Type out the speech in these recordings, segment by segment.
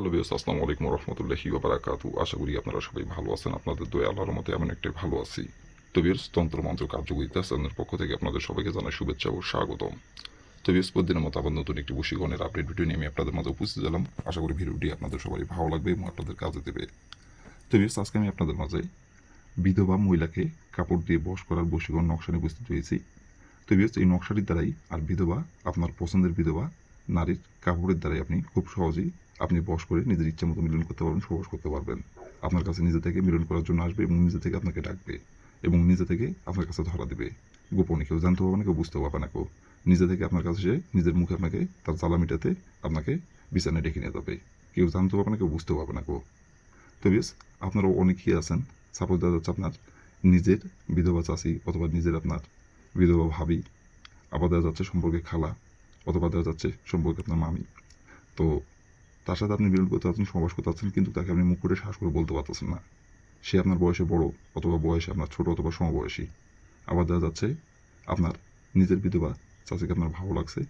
Hello viewers, আসসালামু আলাইকুম ওয়া রাহমাতুল্লাহি ওয়া বারাকাতুহু। আশা করি আপনারা সবাই ভালো আছেন। আপনাদের দোয়া আল্লাহর রহমতে আমি অনেকটাই ভালো আছি। তো ভিউয়ার্স, তন্ত্রমন্ত্র কার্যকরিতা চ্যানেলের পক্ষ থেকে আপনাদের সবাইকে জানাই শুভেচ্ছা ও স্বাগতম। তো ভিউয়ার্স, প্রতিদিনের মতো আবার নতুন একটি বশীকরণের আপডেট ভিডিও নিয়ে আমি আপনাদের মাঝে উপস্থিত হলাম। আশা করি ভিডিওটি আপনাদের সবাই ভালো লাগবে এবং আপনাদের কাজে দেবে। তো ভিউয়ার্স, আজকে আমি আপনাদের মাঝে বিধবা মহিলাকে কাপড় দিয়ে বশ করার বশীকরণ নকশা নিয়ে উপস্থিত হয়েছি। তো ভিউয়ার্স, এই নকশাটির দ্বারাই আর বিধবা আপনার পছন্দের বিধবা নারীর কাপড়ের দ্বারাই আপনি খুব সহজেই আপনি বশ করে নিজের ইচ্ছা মতো মিলন করতে পারবেন, সহবাস করতে পারবেন। আপনার কাছে নিজে থেকে মিলন করার জন্য আসবে এবং নিজে থেকে আপনাকে ডাকবে এবং নিজে থেকে আপনার কাছে ধরা দেবে। গোপনে কেউ জানতে পারবে না, কেউ বুঝতে পারবে না, কেউ নিজে থেকে আপনার কাছে সে নিজের মুখে আপনাকে তার জ্বালা মিটাতে আপনাকে বিছানায় ডেকে নিয়ে যাবে। কেউ জানতে পারবে না, কেউ বুঝতে পারবে না কেউ। তো বেশ, আপনারাও অনেকেই আছেন, সাপোজ দেখা যাচ্ছে আপনার নিজের বিধবা চাষি অথবা নিজের আপনার বিধবা ভাবি, আবার দেখা যাচ্ছে সম্পর্কে খালা, অথবা দেখা যাচ্ছে সম্পর্কে আপনার মামি। তো তার সাথে আপনি মিলন করতে পারছেন, সহবাস করতে পারছেন, কিন্তু তাকে আপনি মুখ করে সাহস করে বলতে পারতেছেন না। সে আপনার বয়সে বড় অথবা বয়সে আপনার ছোট অথবা সমবয়সী। আবার দেখা যাচ্ছে আপনার নিজের বিধবা চাচিকে আপনার ভালো লাগছে,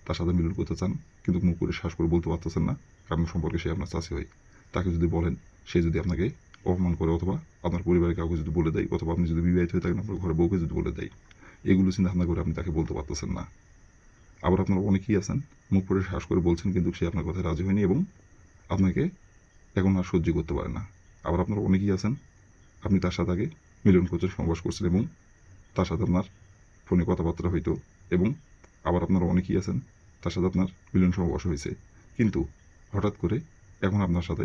তার সাথে মিলন করতে চান, কিন্তু মুখ করে সাহস করে বলতে পারতেছেন না, কারণ সম্পর্কে সে আপনার চাচি হয়। তাকে যদি বলেন, সে যদি আপনাকে অপমান করে অথবা আপনার পরিবারের কাউকে যদি বলে দেয়, অথবা আপনি যদি বিবাহিত হয়ে থাকেন আপনার ঘরে বউকে যদি বলে দেয়, এগুলো চিন্তা ভাবনা করে আপনি তাকে বলতে পারতেছেন না। আবার আপনারা অনেকেই আছেন, মুখ করে সাহস করে বলছেন, কিন্তু সে আপনার কথায় রাজি হয়নি এবং আপনাকে এখন আর সহ্য করতে পারে না। আবার আপনারা অনেকেই আছেন, আপনি তার সাথে আগে মিলন করছেন, সহবাস করছেন এবং তার সাথে আপনার ফোনে কথাবার্তা হইতো, এবং আবার আপনারা অনেকেই আছেন, তার সাথে আপনার মিলন সহবাস হয়েছে, কিন্তু হঠাৎ করে এখন আপনার সাথে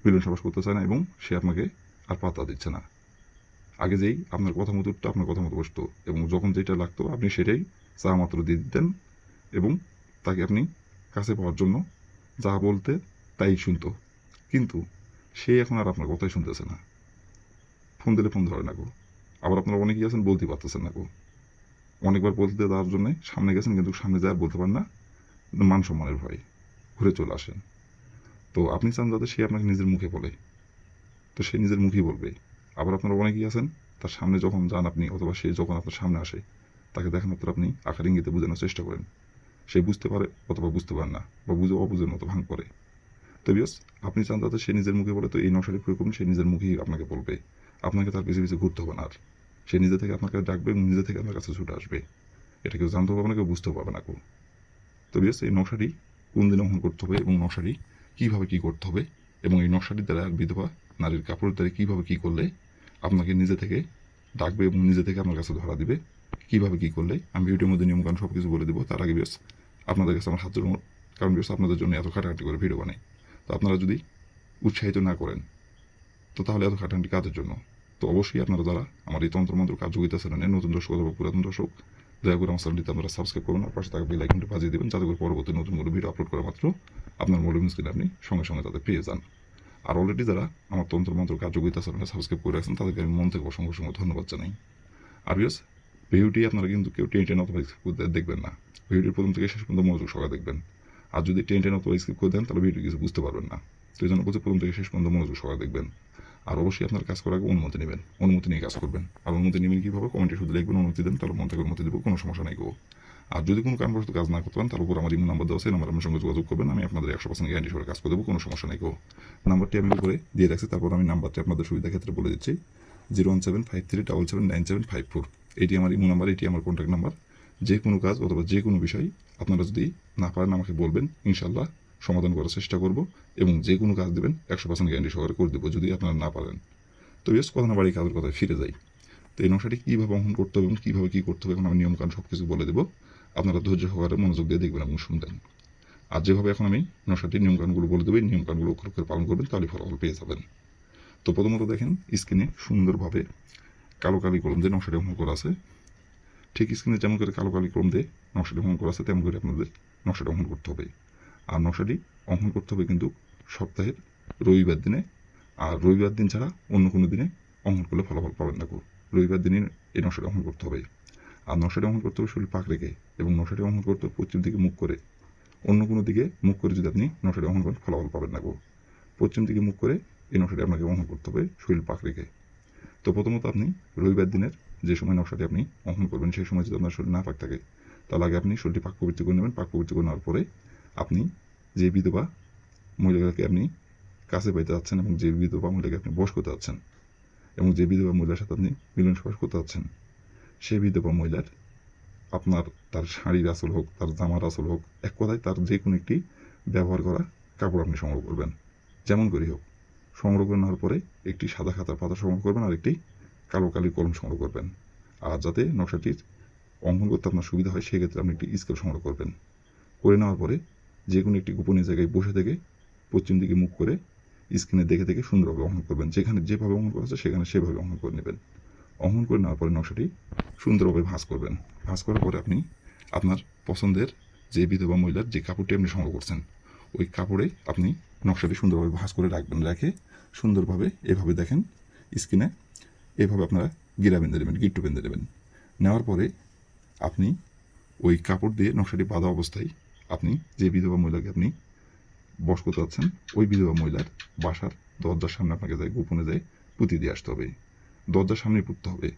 মিলন সহবাস করতে চায় না এবং সে আপনাকে আর পাত্তা দিচ্ছে না। আগে যেই আপনার কথা মতো উঠতো, আপনার কথা মতো বসতো, এবং যখন যেটা লাগতো আপনি সেটাই চা মাত্র দিয়ে দিতেন এবং তাকে আপনি কাছে পাওয়ার জন্য যা বলতে তাই শুনতো। কিন্তু সে এখন আর আপনার কথাই শুনতেছে না। ফোন দিলে ফোন ধরে না গো। আবার আপনারা অনেকেই আছেন, বলতে পারতেছেন না গো। অনেকবার বলতে দেওয়ার জন্য সামনে গেছেন, কিন্তু সামনে যায় আর বলতে পারেন না, মান সম্মানের ভয় ঘুরে চলে আসেন। তো আপনি চান যাতে সে আপনাকে নিজের মুখে বলে, তো সে নিজের মুখেই বলবে। আবার আপনারা অনেকেই আছেন, তার সামনে যখন যান আপনি, অথবা সে যখন আপনার সামনে আসে, তাকে দেখেন মাত্র আপনি আকার ইঙ্গিতে বোঝানোর চেষ্টা করেন। সে বুঝতে পারে অথবা বুঝতে পারে না, বা বুঝে অবুঝের মতো ভাঙ করে। তো বিয়স, আপনি চান যাতে সে নিজের মুখে বলে, তো এই নকশাটি প্রয়োগ করুন, সে নিজের মুখেই আপনাকে বলবে। আপনাকে তার পিছিয়ে পিছিয়ে ঘুরতে হবে না আর। সে নিজে থেকে আপনাকে ডাকবে এবং নিজে থেকে আপনার কাছে ছুটে আসবে। এটা কেউ জানতে পারবে না, কেউ বুঝতেও পারবে না কেউ। তো বিয়স, এই নকশাটি কোন দিনে অঙ্কন করতে হবে এবং নকশাটি কীভাবে কী করতে হবে, এবং এই নকশাটির দ্বারা বিধবা নারীর কাপড়ের দ্বারা কীভাবে কী করলে আপনাকে নিজে থেকে ডাকবে এবং নিজে থেকে আপনার কাছে ধরা দিবে, কীভাবে কী করলে আমি ভিডিওর মধ্যে নিয়মকানুন সব কিছু বলে দেবো। তার আগে বিয়স, আপনাদের কাছে আমার হাত জোড়ানো, কারণ বিয়স আপনাদের জন্য এত খাটাখাটি করে ভিডিও বানাই। তো আপনারা যদি উৎসাহিত না করেন, তো তাহলে এত খাটাখাটি কাজের জন্য। তো অবশ্যই আপনারা যারা আমার এই তন্ত্রমন্ত্র কার্যকরিতা চ্যানেলের নতুন দর্শক অথবা পুরাতন দর্শক, দয়া করে আমার চ্যানেলটিতে আপনারা সাবস্ক্রাইব করুন আর পাশে থাকা বেল আইকনটি বাজিয়ে দেবেন, যাতে করে পরবর্তী নতুন কোনো ভিডিও আপলোড করা মাত্র আপনার মোবাইল স্ক্রিনে আপনি সঙ্গে সঙ্গে তাদের পেয়ে যান। আর অলরেডি যারা আমার তন্ত্রমন্ত্র কার্যকরিতা চ্যানেলে সাবস্ক্রাইব করে রাখছেন, তাদেরকে আমি মন থেকে অসংখ্য অসংখ্য ধন্যবাদ জানাই। আর বিয়স, ভিডিওটি আপনারা কিন্তু কেউ টেনে টেনে অথবা স্কিপ করে দেখবেন না। ভিডিওর প্রথম থেকে শেষ পর্যন্ত মনোযোগ সহকারে দেখবেন। আর যদি টেনে টেনে অথবা স্কিপ করে দেন, তাহলে ভিডিও কিছু বুঝতে পারবেন না। তো এই জন্য বলছি, প্রথম থেকে শেষ পর্যন্ত মনোযোগ সহকারে দেখবেন। আর অবশ্যই আপনার কাজ করার আগে অনুমতি নেবেন, অনুমতি নিয়ে কাজ করবেন। আর অনুমতি নেবেন কীভাবে? কমেন্টে শুধু লিখবেন অনুমতি দেন, তাহলে মন থেকে অনুমতি দেবো, কোনো সমস্যা নেই গো। আর যদি কোনো কারণবশত কাজ না করতে পারেন, তার উপর আমার ইমেল নাম্বার দেওয়া আছে, নাম্বার আমার সঙ্গে যোগাযোগ করবেন, আমি আপনাদের 100% গ্যারান্টি সহকারে কাজ করে দেবো, কোনো সমস্যা নেই গো। নাম্বারটি আমি উপরে দিয়ে রাখছি, তারপর আমি নাম্বারটি আপনাদের সুবিধা ক্ষেত্রে বলে দিচ্ছি। 01753779754, এটি আমার ইমো নাম্বার, এটি আমার কন্ট্যাক্ট নাম্বার। যে কোনো কাজ অথবা যে কোনো বিষয় আপনারা যদি না পারেন আমাকে বলবেন, ইনশাল্লাহ সমাধান করার চেষ্টা করব, এবং যে কোনো কাজ দেবেন 100% গ্যারান্টি সহকারে করে দেবো যদি আপনারা না পারেন। তো বেশ, কথা না বাড়ি কাজের কথায় ফিরে যাই। তো এই নকশাটি কীভাবে অঙ্কন করতে হবে এবং কীভাবে কী করতে হবে, এখন আমি নিয়মকানুন সব কিছু বলে দেবো। আপনারা ধৈর্য সহকারে মনোযোগ দিয়ে দেখবেন এবং শুনবেন। আর যেভাবে এখন আমি নকশাটির নিয়মকানুনগুলো বলে দেবো, এই নিয়মকানুনগুলো অক্ষর অক্ষরে পালন করবেন, তাহলে ফলাফল পেয়ে যাবেন। তো প্রথমত দেখেন, স্ক্রিনে সুন্দরভাবে কালো কালি কলম দিয়ে নকশাটি অঙ্কন করা আছে। ঠিক স্ক্রিনে যেমন করে কালো কালি কলম দিয়ে নকশাটি অঙ্কন করা আছে, তেমন করে আপনাদের নকশাটি অঙ্কন করতে হবে। আর নকশাটি অঙ্কন করতে হবে কিন্তু সপ্তাহের রবিবার দিনে। আর রবিবার দিন ছাড়া অন্য কোনো দিনে অঙ্কন করলে ফলাফল পাবেন না গো। রবিবার দিনই এই নকশাটি অঙ্কন করতে হবে। আর নকশাটি অঙ্কন করতে হবে শরীর পাক রেখে, এবং নকশাটি অঙ্কন করতে হবে পশ্চিম দিকে মুখ করে। অন্য কোনো দিকে মুখ করে যদি আপনি নকশাটি অঙ্কন করেন, ফলাফল পাবেন না গো। পশ্চিম দিকে মুখ করে এই নকশাটি আপনাকে অঙ্কন করতে হবে শরীর পাক রেখে। তো প্রথমত আপনি রবিবার দিনের যে সময় নকশাটি আপনি অঙ্কন করবেন, সেই সময় যদি আপনার শরীর না পাক থাকে, তাহলে আগে আপনি শরীরটি পাক পবিত্র করে নেবেন। পাক পবিত্র করে নেওয়ার পরে আপনি যে বিধবা মহিলাকে আপনি কাছে পাইতে যাচ্ছেন এবং যে বিধবা মহিলাকে আপনি বশ করতে যাচ্ছেন এবং যে বিধবা মহিলার সাথে আপনি মিলন সহবাস করতে যাচ্ছেন, সেই বিধবা মহিলার আপনার তার শাড়ির আঁচল হোক, তার জামার আঁচল হোক, এক কথায় তার যে কোনো একটি ব্যবহার করা কাপড় আপনি সংগ্রহ করবেন, যেমন করেই হোক। সংগ্রহ করে নেওয়ার পরে একটি সাদা খাতার পাতা সংগ্রহ করবেন আর একটি কালো কালির কলম সংগ্রহ করবেন। আর যাতে নকশাটির অঙ্কন করতে আপনার সুবিধা হয় সেক্ষেত্রে আপনি একটি স্কেল সংগ্রহ করবেন। করে নেওয়ার পরে যে কোনো একটি গোপনীয় জায়গায় বসে থেকে পশ্চিম দিকে মুখ করে স্ক্রিনে দেখে দেখে সুন্দরভাবে অঙ্কন করবেন। যেখানে যেভাবে অঙ্কন করা আছে সেখানে সেভাবে অঙ্কন করে নেবেন। অঙ্কন করে নেওয়ার পরে নকশাটি সুন্দরভাবে ভাঁজ করবেন। ভাঁজ করার পরে আপনি আপনার পছন্দের যে বিধবা মহিলার যে কাপড়টি আপনি সংগ্রহ করছেন ওই কাপড়ে আপনি নকশাটি সুন্দরভাবে ভাঁজ করে রাখবেন। রেখে সুন্দরভাবে এভাবে দেখেন স্ক্রিনে এভাবে আপনারা গিরা বেঁধে নেবেন, গিট্টু বেঁধে নেবেন। নেওয়ার পরে আপনি ওই কাপড় দিয়ে নকশাটি বাঁধা অবস্থায় আপনি যে বিধবা মহিলাকে আপনি বশ করতে যাচ্ছেন ওই বিধবা মহিলার বাসার দরজার সামনে আপনাকে যায় গোপনে যায় পুঁতি দিয়ে আসতে হবে। দরজার সামনেই পুঁততে হবে।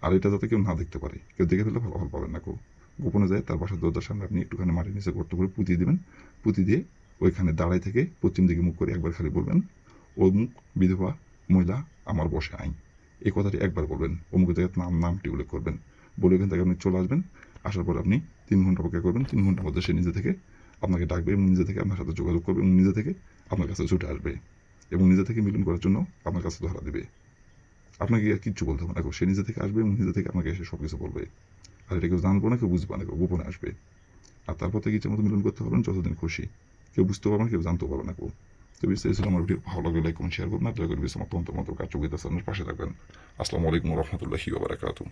আর এটা যাতে কেউ না দেখতে পারে, কেউ দেখে ফেলে ফলাফল পাবেন না। কেউ গোপনে যায় তার বাসার দরজার সামনে আপনি একটুখানি মাটির নিচে গর্ত করে পুঁতি দেবেন। পুঁতি দিয়ে ওইখানে দাঁড়াই থেকে পশ্চিম দিকে মুখ করে একবার খালি বলবেন, অমুক বিধবা মহিলা আমার বসে আইন। এই কথাটি একবার বলবেন, অমুক জায়গায় নামটি উল্লেখ করবেন। বলে ওখান থেকে আপনি চলে আসবেন। আসার পর আপনি 3 ঘন্টা অপেক্ষা করবেন। 3 ঘন্টার মধ্যে সে নিজে থেকে আপনাকে ডাকবে এবং নিজে থেকে আপনার সাথে যোগাযোগ করবে এবং নিজে থেকে আপনার কাছে ছুটে আসবে এবং নিজে থেকে মিলন করার জন্য আপনার কাছে ধরা দেবে। আপনাকে আর কিচ্ছু বলতে হবে না। সে নিজে থেকে আসবে এবং নিজে থেকে আপনাকে এসে সব কিছু বলবে। আর এটা কেউ জানবো না, কেউ বুঝবে না, কেউ গোপনে আসবে। আর তারপর থেকে ইচ্ছা মতো মিলন করতে পারবেন যতদিন খুশি। কেউ বুঝতেও পারবে না, কেউ জানতেও পারবে না কেউ। তো বিস্তারিত ছিল আমার ভিডিও ভালো লাগলে লাইক কমেন্ট শেয়ার করবেন। আর দয়া করে আমার তন্ত্র মন্ত্র কার্যকরিতা চ্যানেলের পাশে থাকবেন। আসসালামু আলাইকুম রহমতুল্লাহি ওয়া বারাকাতুহু।